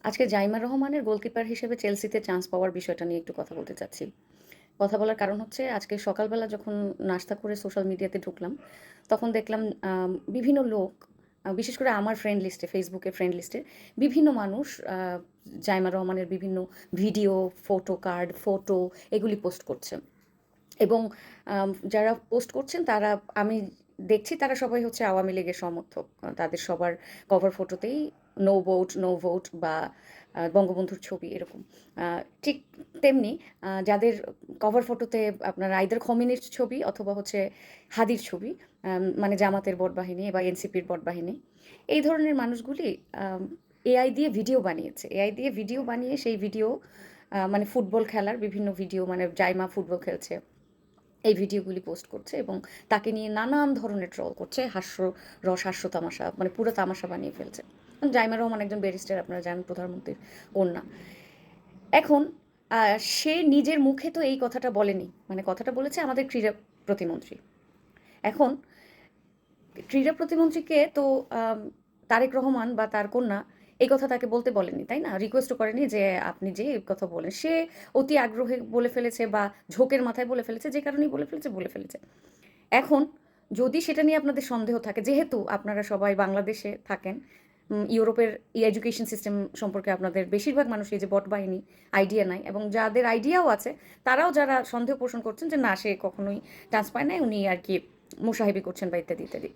আজকে জাইমা রহমানের গোলকিপার হিসেবে চেলসিতে চান্স পাওয়ার বিষয়টা নিয়ে একটু কথা বলতে চাচ্ছি। কথা বলার কারণ হচ্ছে আজকে সকালবেলা যখন নাস্তা করে সোশ্যাল মিডিয়াতে ঢুকলাম, তখন দেখলাম বিভিন্ন লোক বিশেষ করে আমার ফ্রেন্ড লিস্টে, ফেসবুকের ফ্রেন্ড লিস্টে বিভিন্ন মানুষ জাইমা রহমানের বিভিন্ন ভিডিও, ফটো কার্ড, ফটো এগুলি পোস্ট করছে। এবং যারা পোস্ট করছেন তারা আমি দেখছি তারা সবাই হচ্ছে আওয়ামী লীগের সমর্থক। তাদের সবার কভার ফটোতেই নো ভোট, নো ভোট বা বঙ্গবন্ধুর ছবি এরকম। ঠিক তেমনি যাদের কভার ফটোতে আপনার আইদার খমেনির ছবি অথবা হচ্ছে হাদির ছবি, মানে জামাতের বটবাহিনী বা এনসিপির বটবাহিনী, এই ধরনের মানুষগুলি এআই দিয়ে ভিডিও বানিয়েছে। এআই দিয়ে ভিডিও বানিয়ে সেই ভিডিও মানে ফুটবল খেলার বিভিন্ন ভিডিও, মানে জাইমা ফুটবল খেলছে এই ভিডিওগুলি পোস্ট করছে এবং তাকে নিয়ে নানান ধরনের ট্রল করছে, হাস্য তামাশা, মানে পুরো তামাশা বানিয়ে ফেলছে। জাইমা রহমান একজন ব্যারিস্টার, আপনারা জানেন, প্রধানমন্ত্রীর কন্যা। এখন সে নিজের মুখে তো এই কথাটা বলেনি, মানে কথাটা বলেছে আমাদের ক্রীড়া প্রতিমন্ত্রী। এখন ক্রীড়া প্রতিমন্ত্রীকে তো তারেক রহমান বা তার কন্যা এই কথা তাকে বলতে বলেনি, তাই না? রিকোয়েস্টও করেনি যে আপনি যে এই কথা বলেন। সে অতি আগ্রহে বলে ফেলেছে বা ঝোঁকের মাথায় বলে ফেলেছে, যে কারণেই বলে ফেলেছে। এখন যদি সেটা নিয়ে আপনাদের সন্দেহ থাকে, যেহেতু আপনারা সবাই বাংলাদেশে থাকেন, ইউরোপের এডুকেশন সিস্টেম সম্পর্কে আপনাদের বেশিরভাগ মানুষই যে বট বাহিনী আইডিয়া নাই, এবং যাদের আইডিয়াও আছে তারাও যারা সন্দেহ পোষণ করছেন যে না, সে কখনোই চান্স পায় নাই, উনি আর কি মোসাহেবি করছেন বা ইত্যাদি ইত্যাদি,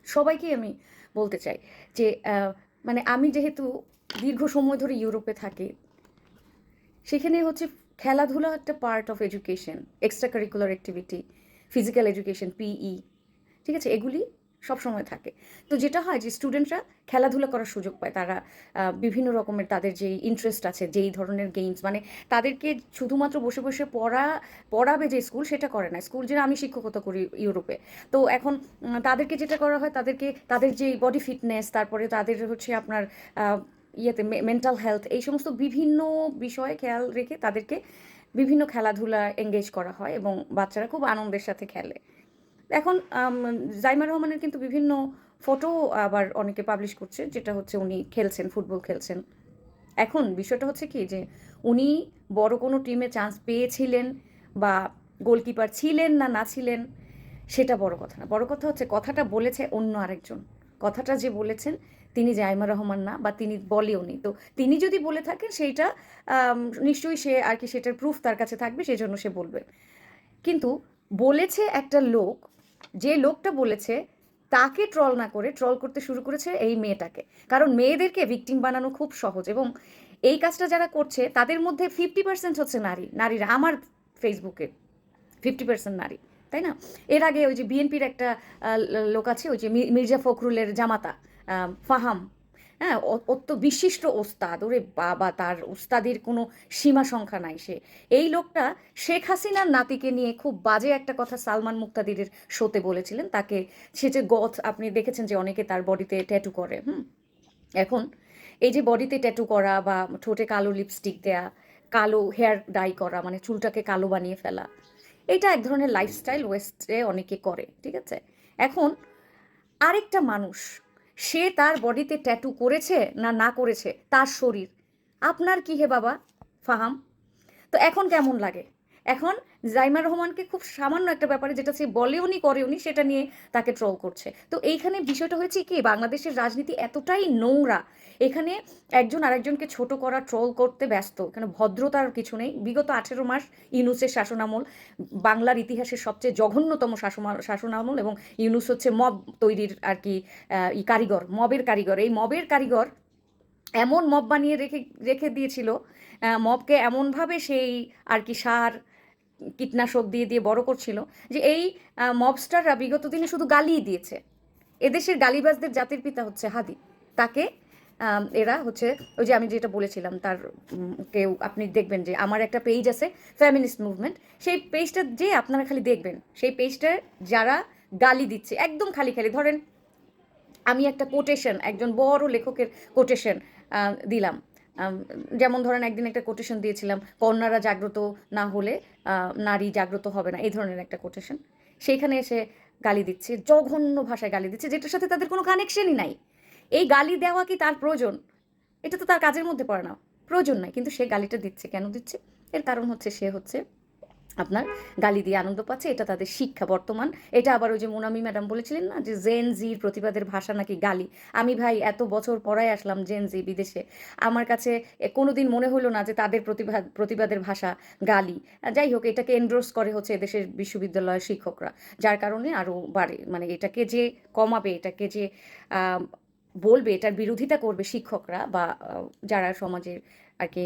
সবাইকেই আমি বলতে চাই যে মানে আমি যেহেতু দীর্ঘ সময় ধরে ইউরোপে থাকি, সেখানে হচ্ছে খেলাধুলা একটা part of education, extra curricular activity, physical education, PE, ঠিক আছে, এগুলি সবসময় থাকে। তো যেটা হয় যে স্টুডেন্টরা খেলাধুলা করার সুযোগ পায়, তারা বিভিন্ন রকমের তাদের যেই ইন্টারেস্ট আছে, যেই ধরনের গেমস, মানে তাদেরকে শুধুমাত্র বসে বসে পড়াবে যে স্কুল, সেটা করে না স্কুল। যে আমি শিক্ষকতা করি ইউরোপে, তো এখন তাদেরকে যেটা করা হয়, তাদেরকে তাদের যে বডি ফিটনেস, তারপরে তাদের হচ্ছে আপনার ইয়েতে মেন্টাল হেলথ, এই সমস্ত বিভিন্ন বিষয়ে খেয়াল রেখে তাদেরকে বিভিন্ন খেলাধুলা এঙ্গেজ করা হয় এবং বাচ্চারা খুব আনন্দের সাথে খেলে। এখন জাইমা রহমানের কিন্তু বিভিন্ন ফটো আবার অনেকে পাবলিশ করছে, যেটা হচ্ছে উনি খেলছেন, ফুটবল খেলছেন। এখন বিষয়টা হচ্ছে কি যে উনি বড় কোনো টিমে চান্স পেয়েছিলেন বা গোলকিপার ছিলেন না না ছিলেন, সেটা বড় কথা না। বড় কথা হচ্ছে কথাটা বলেছে অন্য আরেকজন। কথাটা যে বলেছেন তিনি জাইমা রহমান না, বা তিনি বলেওনি। তো তিনি যদি বলে থাকেন সেইটা নিশ্চয়ই সে আর কি সেটার প্রুফ তার কাছে থাকবে, সেজন্য সে বলবে। কিন্তু বলেছে একটা লোক, যে লোকটা বলেছে তাকে ট্রল না করে ট্রল করতে শুরু করেছে এই মেয়েটাকে। কারণ মেয়েদেরকে ভিকটিম বানানো খুব সহজ, এবং এই কাজটা যারা করছে তাদের মধ্যে 50% হচ্ছে নারীরা। আমার ফেসবুকে 50% নারী, তাই না? এর আগে ওই যে বিএনপির একটা লোক আছে, ওই যে মির্জা ফখরুলের জামাতা, ফাহাম, হ্যাঁ, অত বিশিষ্ট ওস্তাদ, ওরে বাবা, তার ওস্তাদির কোনো সীমা সংখ্যা নাই। এই লোকটা শেখ হাসিনার নাতিকে নিয়ে খুব বাজে একটা কথা সালমান মুক্তাদিরের শোতে বলেছিলেন। তাকে, সে যে গথ, আপনি দেখেছেন যে অনেকে তার বডিতে ট্যাটু করে। এখন এই যে বডিতে ট্যাটু করা বা ঠোঁটে কালো লিপস্টিক দেয়া, কালো হেয়ার ডাই করা, মানে চুলটাকে কালো বানিয়ে ফেলা, এটা এক ধরনের লাইফস্টাইল ওয়েস্টে অনেকে করে, ঠিক আছে? এখন আরেকটা মানুষ, সে তার বডিতে ট্যাটু করেছে না না করেছে, তার শরীর, আপনার কি হে বাবা ফাহাম? তো এখন কেমন লাগে? এখন জাইমা রহমানকে খুব সামান্য একটা ব্যাপারে, যেটা সে বলেওনি করেওনি, সেটা নিয়ে তাকে ট্রল করছে। তো এইখানে বিষয়টা হয়েছে কি, বাংলাদেশের রাজনীতি এতটাই নোংরা, এখানে একজন আরেকজনকে ছোট করা, ট্রল করতে ব্যস্ত। এখানে ভদ্রতার কিছু নেই। বিগত 18 মাস ইউনুসের শাসনামল বাংলার ইতিহাসের সবচেয়ে জঘন্যতম শাসনামল, এবং ইউনুস হচ্ছে মব তৈরির আর কি কারিগর, মবের কারিগর। এই মবের কারিগর এমন মব বানিয়ে রেখে রেখে দিয়েছিল, মবকে এমনভাবে সেই আর কি সার কীটনাশক দিয়ে দিয়ে বড় করছিল যে এই মবস্টাররা বিগত দিনে শুধু গালিই দিয়েছে। এদেশের গালিবাজদের জাতির পিতা হচ্ছে হাদি। তাকে এরা হচ্ছে, ওই যে আমি যেটা বলেছিলাম, তার কেউ, আপনি দেখবেন যে আমার একটা পেজ আছে ফ্যামিনিস্ট মুভমেন্ট, সেই পেজটা যে আপনারা খালি দেখবেন, সেই পেজটার যারা গালি দিচ্ছে একদম খালি খালি, ধরেন আমি একটা কোটেশন, একজন বড় লেখকের কোটেশন দিলাম, যেমন ধরেন একদিন একটা কোটেশন দিয়েছিলাম, কন্যারা জাগ্রত না হলে নারী জাগ্রত হবে না, এই ধরনের একটা কোটেশন। সেইখানে এসে গালি দিচ্ছে, জঘন্য ভাষায় গালি দিচ্ছে, যেটার সাথে তাদের কোনো কানেকশনই নাই। এই গালি দেওয়া কি তার প্রয়োজন? এটা তো তার কাজের মধ্যে পড়ে না, প্রয়োজন নাই, কিন্তু সে গালিটা দিচ্ছে। কেন দিচ্ছে? এর কারণ হচ্ছে সে হচ্ছে আপনার গালি দিয়ে আনন্দ পাচ্ছে, এটা তাদের শিক্ষা বর্তমান। এটা আবার ওই যে মোনামি ম্যাডাম বলেছিলেন না যে জেন জির প্রতিবাদের ভাষা নাকি গালি। আমি ভাই এত বছর পড়ায় আসলাম জেন জি বিদেশে, আমার কাছে কোনোদিন মনে হলো না যে তাদের প্রতিবাদের ভাষা গালি। যাই হোক, এটাকে এন্ডোর্স করে হচ্ছে এদেশের বিশ্ববিদ্যালয়ের শিক্ষকরা, যার কারণে আরও বাড়ে। মানে এটাকে যে কমাবে, এটাকে যে আহ, বলবে, এটার বিরোধিতা করবে শিক্ষকরা বা যারা সমাজের আর কি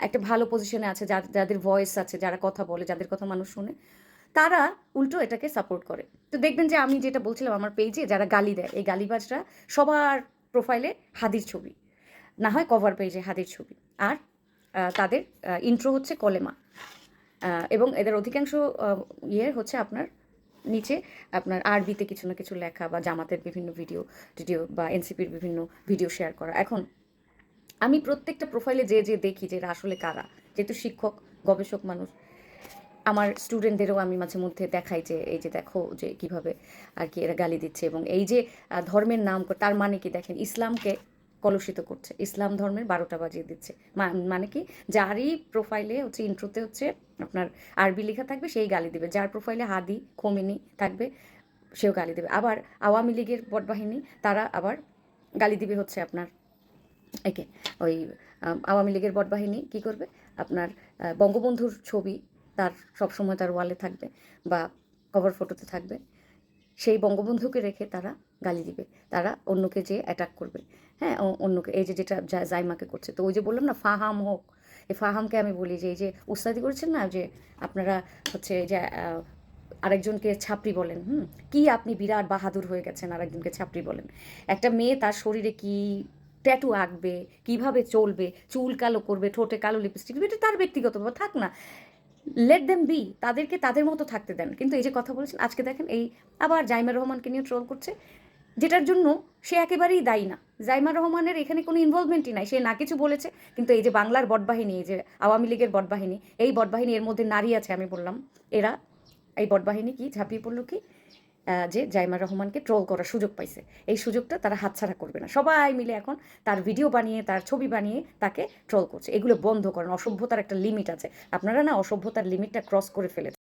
একটা ভালো পজিশনে আছে, যাদের ভয়েস আছে, যারা কথা বলে, যাদের কথা মানুষ শুনে, তারা উল্টো এটাকে সাপোর্ট করে। তো দেখবেন যে আমি যেটা বলছিলাম, আমার পেজে যারা গালি দেয়, এই গালিবাজরা সবার প্রোফাইলে হাদির ছবি, না হয় কভার পেজে হাদির ছবি, আর তাদের ইন্ট্রো হচ্ছে কলেমা। এবং এদের অধিকাংশ হচ্ছে আপনার নিচে আপনার আরবিতে কিছু না কিছু লেখা, বা জামাতের বিভিন্ন ভিডিও টিডিও বা এনসিপির বিভিন্ন ভিডিও শেয়ার করা। এখন আমি প্রত্যেকটা প্রোফাইলে যে দেখি যে এরা আসলে কারা, যেহেতু শিক্ষক গবেষক মানুষ, আমার স্টুডেন্টদেরও আমি মাঝে মধ্যে দেখাই যে এই যে দেখো যে কিভাবে আর কি এরা গালি দিচ্ছে, এবং এই যে ধর্মের নাম তার মানে কি দেখেন, ইসলামকে কলুষিত করছে, ইসলাম ধর্মের 12টা বাজিয়ে দিচ্ছে। মানে কি, যারই প্রোফাইলে হচ্ছে ইন্ট্রোতে হচ্ছে আপনার আরবি লেখা থাকবে সেই গালি দেবে, যার প্রোফাইলে হাদি খোমেনি থাকবে সেও গালি দেবে। আবার আওয়ামী লীগের বটবাহিনী তারা আবার গালি দিবে হচ্ছে আপনার একে, ওই আওয়ামী লীগের বটবাহিনী কী করবে, আপনার বঙ্গবন্ধুর ছবি তার সবসময় তার ওয়ালে থাকবে বা কভার ফটোতে থাকবে, সেই বঙ্গবন্ধুকে রেখে তারা গালি দিবে, তারা অন্যকে যে অ্যাটাক করবে। হ্যাঁ, অন্যকে, এই যে যেটা জাইমাকে করছে। তো ওই যে বললাম না ফাহাম হোক, এই ফাহামকে আমি বলি যে এই যে উস্তাদি করেছেন না, যে আপনারা হচ্ছে যে আরেকজনকে ছাপড়ি বলেন, কি আপনি বিরাট বাহাদুর হয়ে গেছেন, আরেকজনকে ছাপড়ি বলেন। একটা মেয়ে তার শরীরে কি ট্যাটু আঁকবে, কিভাবে চলবে, চুল কালো করবে, ঠোঁটে কালো লিপস্টিক, এটা তার ব্যক্তিগত ব্যাপার, থাক না, লেট দেম বি, তাদেরকে তাদের মতো থাকতে দেন। কিন্তু এই যে কথা বলেছেন আজকে দেখেন, এই আবার জাইমা রহমানকে নিয়ে ট্রোল করছে, যেটার জন্য সে একেবারেই দায়ী না। জাইমা রহমানের এখানে কোনো ইনভলভমেন্টই নাই, সে না কিছু বলেছে। কিন্তু এই যে বাংলার বটবাহিনী, এই যে আওয়ামী লীগের বটবাহিনী, এই বটবাহিনী, এর মধ্যে নারী আছে, আমি বললাম, এরা এই বটবাহিনী কি ঝাঁপিয়ে পড়লো কি, যে জাইমা রহমানকে ট্রোল করার সুযোগ পাইছে। এই সুযোগটা তারা হাতছাড়া করবে না, সবাই মিলে এখন তার ভিডিও বানিয়ে, তার ছবি বানিয়ে তাকে ট্রোল করছে। এগুলো বন্ধ করেন, অসভ্যতার একটা লিমিট আছে, আপনারা না অসভ্যতার লিমিটটা ক্রস করে ফেলেছেন।